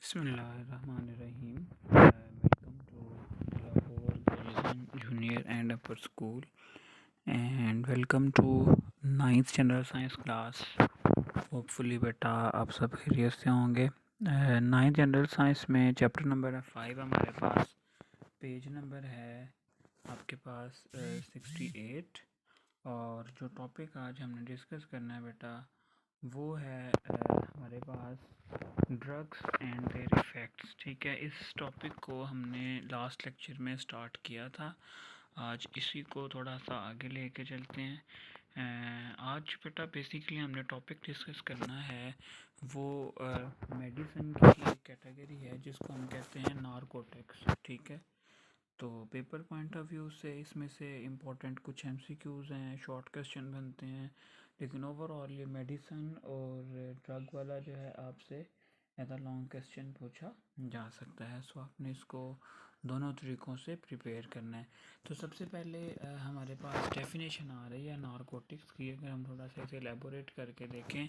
Bismillahirrahmanirrahim. Welcome to Lahore Garrison Junior and Upper School, and welcome to 9th General Science class. Hopefully बेटा आप सब खैरियत से होंगे। 9th जनरल साइंस में चैप्टर नंबर 5 हमारे पास, पेज नंबर है आपके पास 68, और जो टॉपिक आज हमने डिस्कस करना है बेटा वो है हमारे पास ड्रग्स एंड देयर इफ़ेक्ट्स। ठीक है, इस टॉपिक को हमने लास्ट लेक्चर में स्टार्ट किया था। आज इसी को थोड़ा सा आगे लेके चलते हैं। आज बेटा बेसिकली हमने टॉपिक डिस्कस करना है वो मेडिसिन की एक कैटेगरी है जिसको हम कहते हैं नारकोटिक्स। ठीक है, तो पेपर पॉइंट ऑफ व्यू से इसमें से इम्पोर्टेंट कुछ एमसीक्यूज़ हैं, शॉर्ट क्वेश्चन बनते हैं, लेकिन ओवरऑल ये मेडिसिन और ड्रग वाला जो है आपसे ऐसा लॉन्ग क्वेश्चन पूछा जा सकता है। सो आपने इसको दोनों तरीक़ों से प्रिपेयर करना है। तो सबसे पहले हमारे पास डेफिनेशन आ रही है नारकोटिक्स की। अगर हम थोड़ा सा इसे एलेबोरेट करके देखें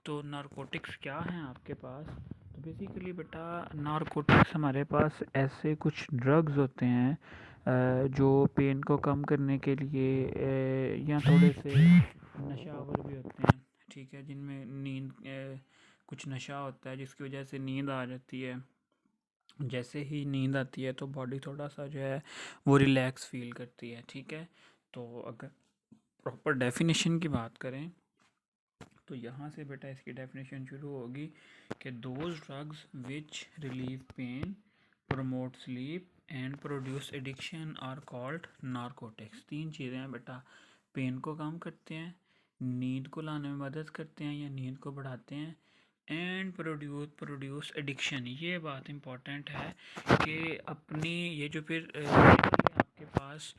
तो नारकोटिक्स क्या हैं आपके पास। तो बेसिकली बेटा नारकोटिक्स हमारे पास ऐसे कुछ ड्रग्स होते हैं जो पेन को कम करने के लिए या थोड़े से नशावर भी होते हैं। ठीक है, जिनमें नींद कुछ नशा होता है जिसकी वजह से नींद आ जाती है। जैसे ही नींद आती है तो बॉडी थोड़ा सा जो है वो रिलैक्स फील करती है। ठीक है, तो अगर प्रॉपर डेफिनेशन की बात करें तो यहाँ से बेटा इसकी डेफिनेशन शुरू होगी कि those drugs which relieve pain, promote sleep and produce addiction are called narcotics. 3 चीज़ें हैं बेटा, पेन को कम करते हैं, नींद को लाने में मदद करते हैं या नींद को बढ़ाते हैं, एंड प्रोड्यूस एडिक्शन। ये बात इम्पॉर्टेंट है कि अपनी ये जो फिर आपके पास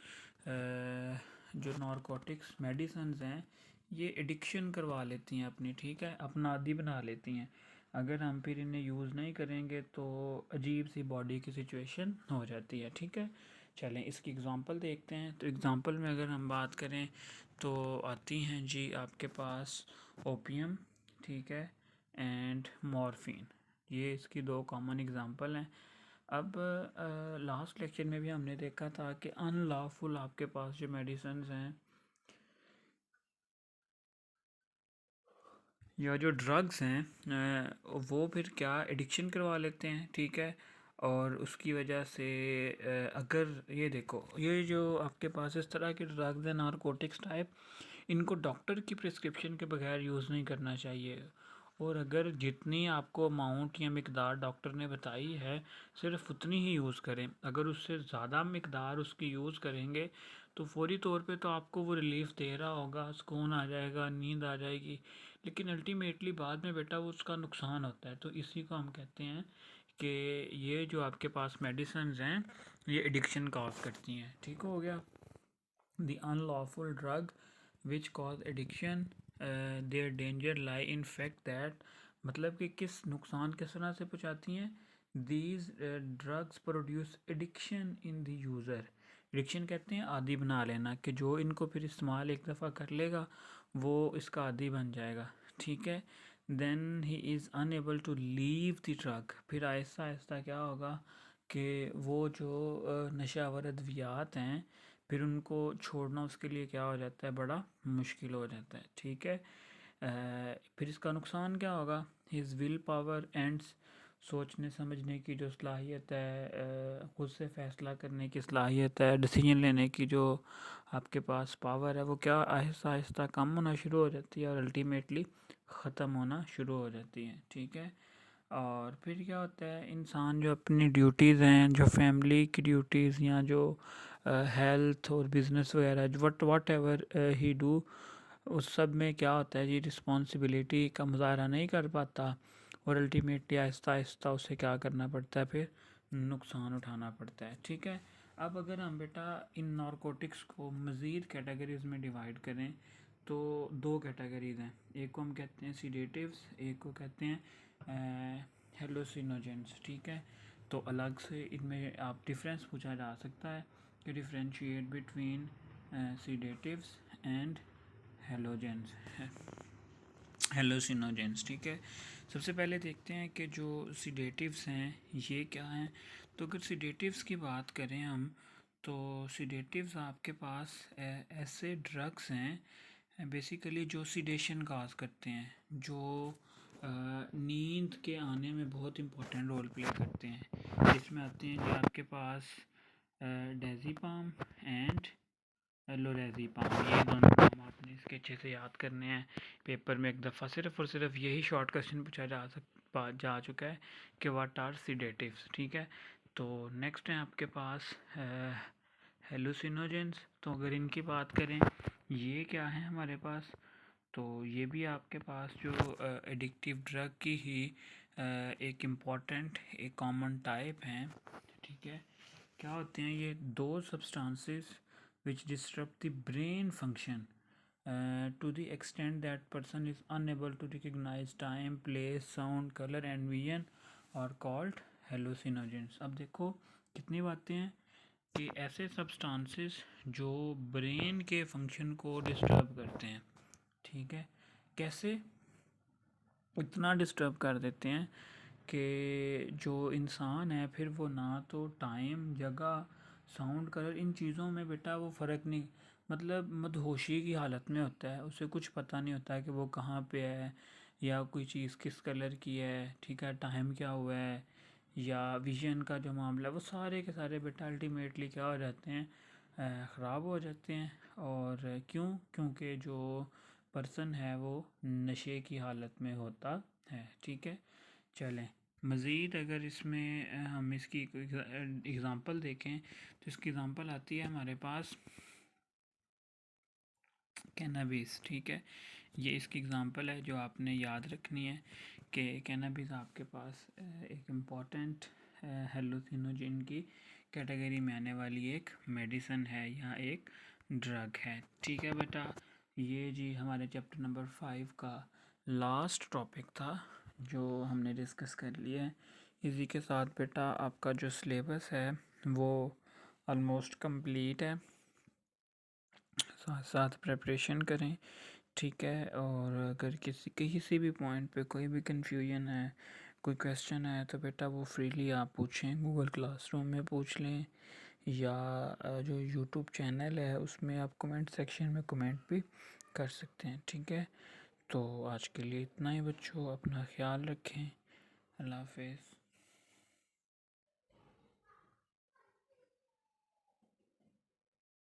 जो नारकोटिक्स मेडिसिन हैं ये एडिक्शन करवा लेती हैं अपनी। ठीक है, अपना आदी बना लेती हैं। अगर हम फिर इन्हें यूज़ नहीं करेंगे तो अजीब सी बॉडी की सिचुएशन हो जाती है। ठीक है, चलें इसकी एग्ज़ाम्पल देखते हैं। तो एग्ज़ाम्पल में अगर हम बात करें तो आती हैं जी आपके पास ओपियम, ठीक है, एंड मॉर्फिन। ये इसकी 2 कॉमन एग्ज़ाम्पल हैं। अब लास्ट लेक्चर में भी हमने देखा था कि अनलॉफुल आपके पास जो मेडिसिन हैं या जो ड्रग्स हैं वो फिर क्या एडिक्शन करवा लेते हैं। ठीक है, और उसकी वजह से अगर ये देखो ये जो आपके पास इस तरह के ड्रग्स हैं नारकोटिक्स टाइप, इनको डॉक्टर की प्रिस्क्रिप्शन के बगैर यूज़ नहीं करना चाहिए। और अगर जितनी आपको अमाउंट या मिकदार डॉक्टर ने बताई है सिर्फ उतनी ही यूज़ करें। अगर उससे ज़्यादा मिकदार उसकी यूज़ करेंगे तो फौरी तौर पे तो आपको वो रिलीफ़ दे रहा होगा, सुकून आ जाएगा, नींद आ जाएगी, लेकिन अल्टीमेटली बाद में बेटा वो उसका नुकसान होता है। तो इसी को हम कहते हैं कि ये जो आपके पास मेडिसिन हैं ये एडिक्शन कॉज करती हैं। ठीक हो गया, the unlawful drug which cause addiction their danger lie in fact that, मतलब कि किस नुकसान किस तरह से पहुँचाती हैं। These drugs produce addiction in the user. Addiction कहते हैं आदी बना लेना, कि जो इनको फिर इस्तेमाल एक दफ़ा कर लेगा वो इसका आदी बन जाएगा। ठीक है, then he is unable to leave the drug. फिर आहिस्ता आहिस्ता क्या होगा कि वो जो नशावर अद्वियात हैं फिर उनको छोड़ना उसके लिए क्या हो जाता है, बड़ा मुश्किल हो जाता है। ठीक है, फिर इसका नुकसान क्या होगा, हिज विल पावर एंड्स, सोचने समझने की जो सलाहियत है, खुद से फ़ैसला करने की सलाहियत है, डिसीजन लेने की जो आपके पास पावर है वो क्या आहिस्ता आहिस्ता कम होना शुरू हो जाती है और अल्टीमेटली ख़त्म होना शुरू हो जाती है। ठीक है, और फिर क्या होता है, इंसान जो अपनी ड्यूटीज़ हैं, जो फैमिली की ड्यूटीज़ या जो हेल्थ और बिज़नेस वगैरह वट एवर ही डू, उस सब में क्या होता है जी, रिस्पॉन्सिबिलिटी का मुजाहरा नहीं कर पाता और अल्टीमेटली आहिस्ता आहिस्ता उसे क्या करना पड़ता है, फिर नुकसान उठाना पड़ता है। ठीक है, अब अगर हम बेटा इन नारकोटिक्स को मज़ीद कैटेगरीज़ में डिवाइड करें तो 2 कैटेगरीज़ हैं। एक को हम कहते हैं सीडेटिव्स, एक को कहते हैं हेलोसिनोजेंस। ठीक है, तो अलग से इनमें आप डिफरेंस पूछा जा सकता है कि differentiate between sedatives and halogens है। हेलोसिनोजेंस। ठीक है, सबसे पहले देखते हैं कि जो सीडेटिव्स हैं ये क्या हैं। तो अगर सीडेटिव्स की बात करें हम, तो सीडेटिव्स आपके पास ऐसे ड्रग्स हैं बेसिकली जो सीडेशन काज करते हैं, जो नींद के आने में बहुत इंपॉर्टेंट रोल प्ले करते हैं। इसमें आते हैं जो आपके पास डेज़िपाम एंड लोरेज़ेपाम, ये दोनों नाम आपने इसके अच्छे से याद करने हैं। पेपर में एक दफ़ा सिर्फ और सिर्फ यही शॉर्ट क्वेश्चन पूछा जा चुका है कि व्हाट आर सीडेटिव्स। ठीक है, तो नेक्स्ट है आपके पास हेलुसिनोजेंस। तो अगर इनकी बात करें ये क्या है हमारे पास, तो ये भी आपके पास जो एडिक्टिव ड्रग की ही एक इम्पॉर्टेंट एक कॉमन टाइप हैं। ठीक है, क्या होते हैं ये दो substances which disrupt the brain function to the extent that person is unable to recognize time, place, sound, color and vision are called hallucinogens। अब देखो कितनी बातें हैं कि ऐसे सब्सटेंसेस जो ब्रेन के फंक्शन को डिस्टर्ब करते हैं। ठीक है, कैसे? इतना डिस्टर्ब कर देते हैं कि जो इंसान है फिर वो ना तो टाइम, जगह, साउंड, कलर, इन चीज़ों में बेटा वो फ़र्क नहीं, मतलब मदहोशी की हालत में होता है। उसे कुछ पता नहीं होता है कि वो कहाँ पे है या कोई चीज़ किस कलर की है, ठीक है, टाइम क्या हुआ है, या विजन का जो मामला है, वो सारे के सारे बेटा अल्टीमेटली क्या हो जाते हैं, ख़राब हो जाते हैं। और क्योंकि जो पर्सन है वो नशे की हालत में होता है। ठीक है, चलें मज़ीद अगर इसमें हम इसकी कोई एग्ज़ाम्पल देखें तो इसकी एग्ज़ाम्पल आती है हमारे पास कैनाबिस। ठीक है, ये इसकी एग्ज़ाम्पल है जो आपने याद रखनी है कि कैनाबिस आपके पास एक इम्पॉर्टेंट हेलुसिनोजेन की कैटेगरी में आने वाली एक मेडिसिन है या एक ड्रग है। ठीक है बेटा, ये जी हमारे चैप्टर नंबर 5 का लास्ट टॉपिक था जो हमने डिस्कस कर लिया है। इसी के साथ बेटा आपका जो सिलेबस है वो ऑलमोस्ट कंप्लीट है। साथ साथ प्रिपरेशन करें। ठीक है, और अगर किसी भी पॉइंट पे कोई भी कन्फ्यूजन है, कोई क्वेश्चन है, तो बेटा वो फ्रीली आप पूछें, गूगल क्लासरूम में पूछ लें या जो यूट्यूब चैनल है उसमें आप कमेंट सेक्शन में कमेंट भी कर सकते हैं। ठीक है, तो आज के लिए इतना ही बच्चों, अपना ख्याल रखें। अल्लाह हाफिज़।